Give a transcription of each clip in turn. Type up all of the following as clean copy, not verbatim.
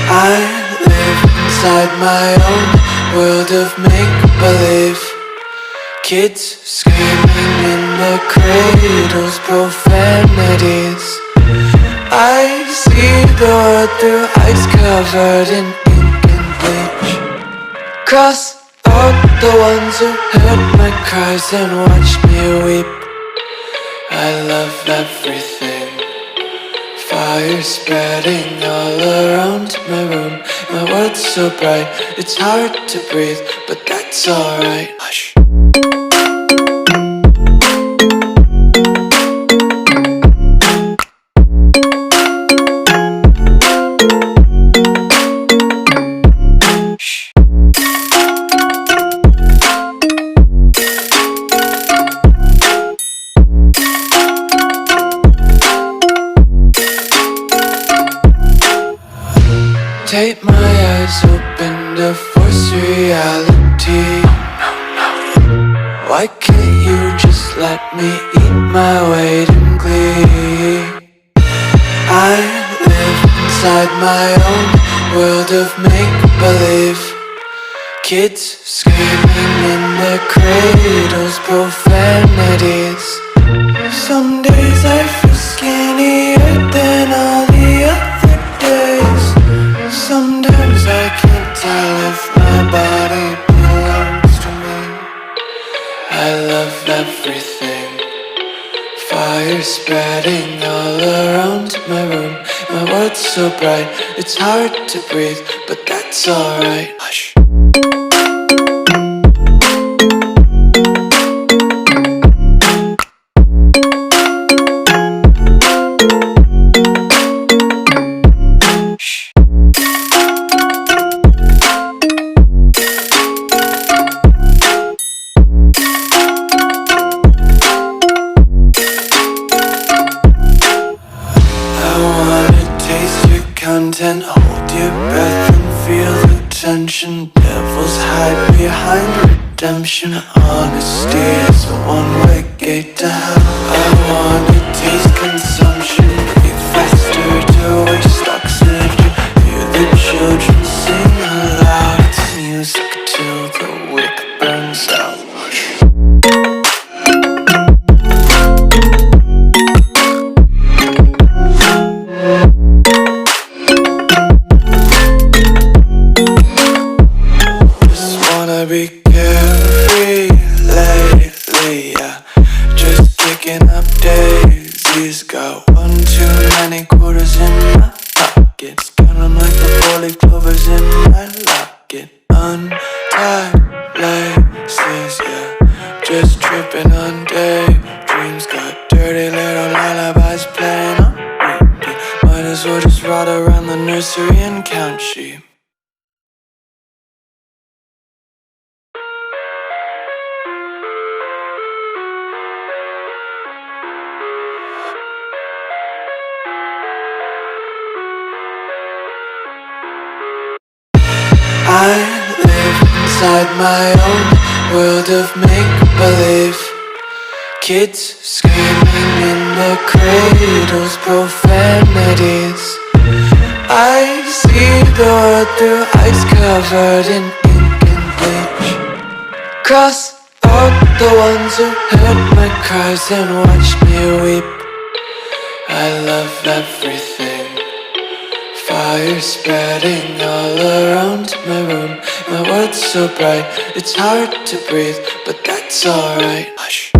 I live inside my own world of make-believe. Kids screaming in their cradles, profanities. I see the world through ice covered in ink and bleach. Cross out the ones who heard my cries and watched me weep. I love everything. Fire spreading all around my room. My world's so bright, it's hard to breathe, but that's alright. Hush. Tape my eyes open to force reality. Why can't you just let me eat my weight in glee? I live inside my own world of make-believe. Kids screaming in their cradles, profanities. Some days I feel skinnier than all the other days. Sometimes I can't tell if my body belongs to me. I love everything. Fire spreading all around my room. My world's so bright, it's hard to breathe, but that's alright. Hush. Content, hold your breath and feel the tension. Devils hide behind redemption. Honesty is a one-way gate to hell. I wanna taste consumption, breathe faster to waste oxygen. Hear the children sing aloud. It's music till the wick burns out. Be carefree lately, yeah. Just kicking up daisies. Got one too many quarters in my pockets. Count 'em like the 4-leaf clovers in my locket. Untied laces, yeah. Just tripping on daydreams. Got dirty little lullabies playing on repeat. Might as well just ride around the nursery and count sheep. I live inside my own world of make-believe. Kids screaming in their cradles, profanities. I see the world through ice covered in ink and bleach. Cross out the ones who heard my cries and watched me weep. I love everything. Fire spreading all around my room. My world's so bright, it's hard to breathe, but that's alright. Hush.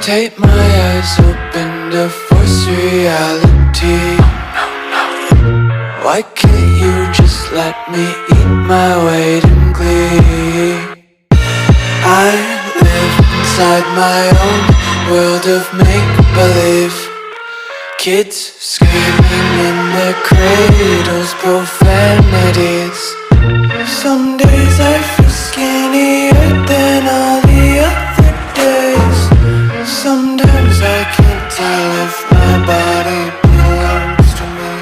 Take my eyes open to force reality. Why can't you just let me eat my weight in glee? I live inside my own world of make-believe. Kids screaming in their cradles, profanities. Some days I feel skinnier than all the other days. Sometimes I can't tell if my body belongs to me.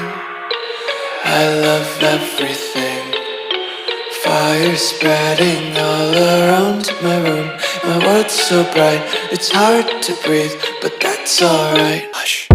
I love everything. Fire spreading all around my room. My world's so bright, it's hard to breathe, but that's alright. Hush.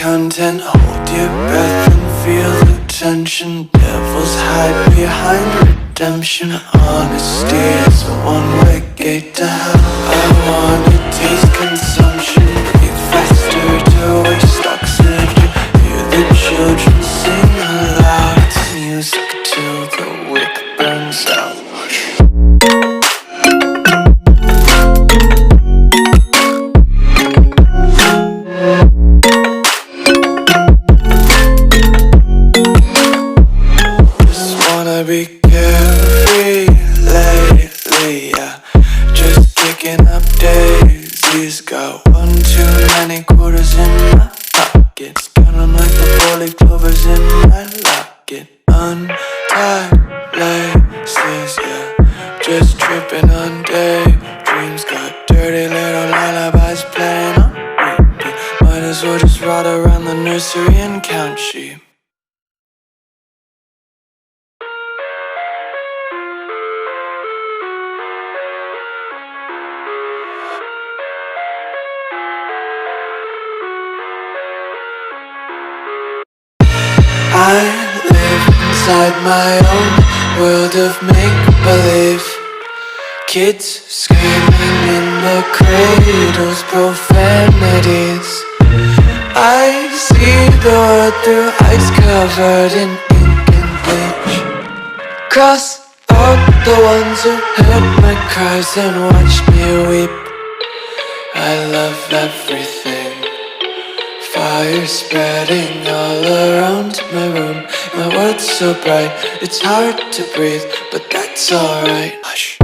Content, hold your breath and feel the tension. Devils hide behind redemption. Honesty is a one-way gate to hell. I wanna taste consumption, breathe faster to waste oxygen. Hear the children sing aloud. It's music till the wick burns out. Be carefree lately, yeah. Just kicking up daisies. Got one too many quarters in my pockets. Count 'em like the 4-leaf clovers in my locket. Untied laces, yeah. Just tripping on daydreams. Got dirty little lullabies playing on repeat. Might as well just ride around the nursery and count sheep. I live inside my own world of make-believe. Kids screaming in their cradles, profanities. I see the world through ice covered in ink and bleach. Cross out the ones who heard my cries and watched me weep. I love everything. Fire spreading all around my room. My world's so bright, it's hard to breathe, but that's alright. Hush.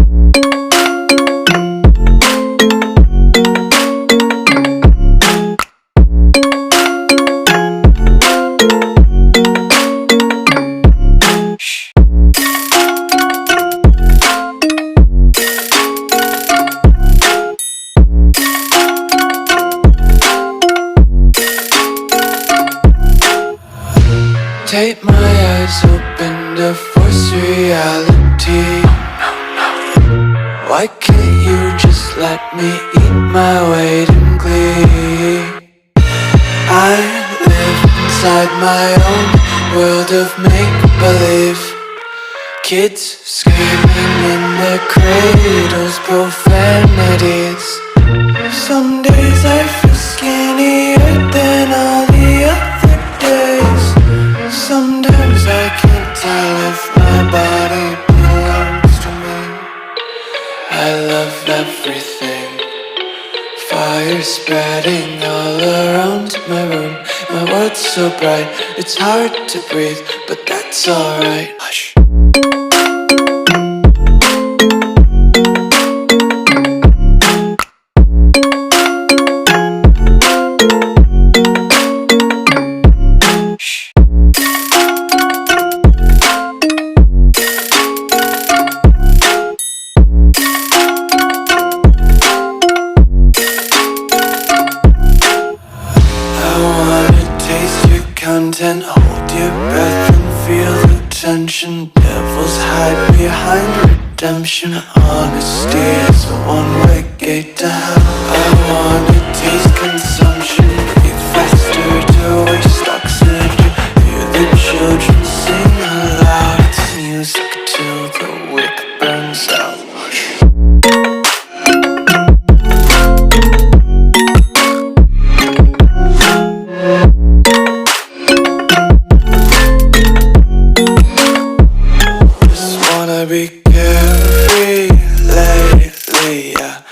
Take my eyes open to force reality. Why can't you just let me eat my weight in glee? I live inside my own world of make-believe. Kids screaming in their cradles, profanities. Some days I feel skinnier than all the other days. Sometimes I I live, my body belongs to me. I love everything. Fire spreading all around my room. My world's so bright, it's hard to breathe, but that's alright. Hush. Content, hold your breath and feel the tension. Devils hide behind redemption. Honesty is a one-way gate to hell. I wanna taste consumption. Breathe faster to waste oxygen. Hear the children sing aloud. It's music till the wick burns out. Be carefree lately, yeah.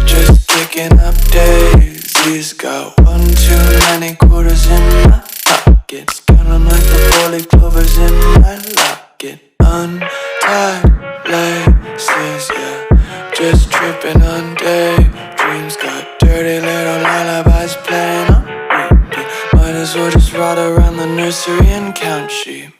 Just kicking up daisies. Got one too many quarters in my pockets. Counting like the 4-leaf clovers in my locket. Untied laces, yeah. Just tripping on daydreams. Got dirty little lullabies playing on repeat. Might as well just ride around the nursery and count sheep.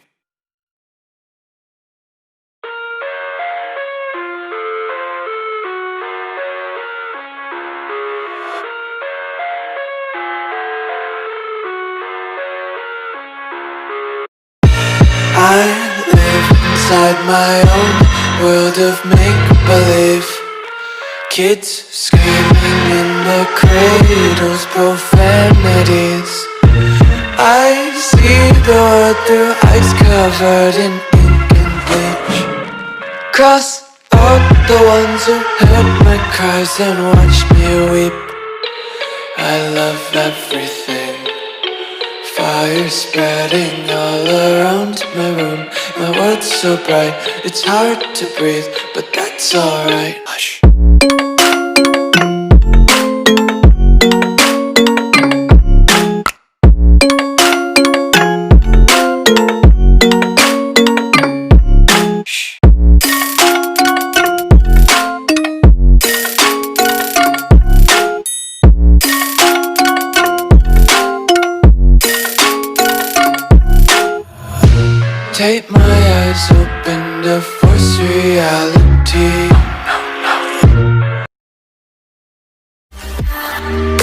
I live inside my own world of make-believe. Kids screaming in their cradles, profanities. I see the world through eyes covered in ink and bleach. Cross out the ones who heard my cries and watched me weep. I love everything. Fire spreading all around my room. My world's so bright, it's hard to breathe, but that's alright. Hush. Take my eyes open to force reality. No.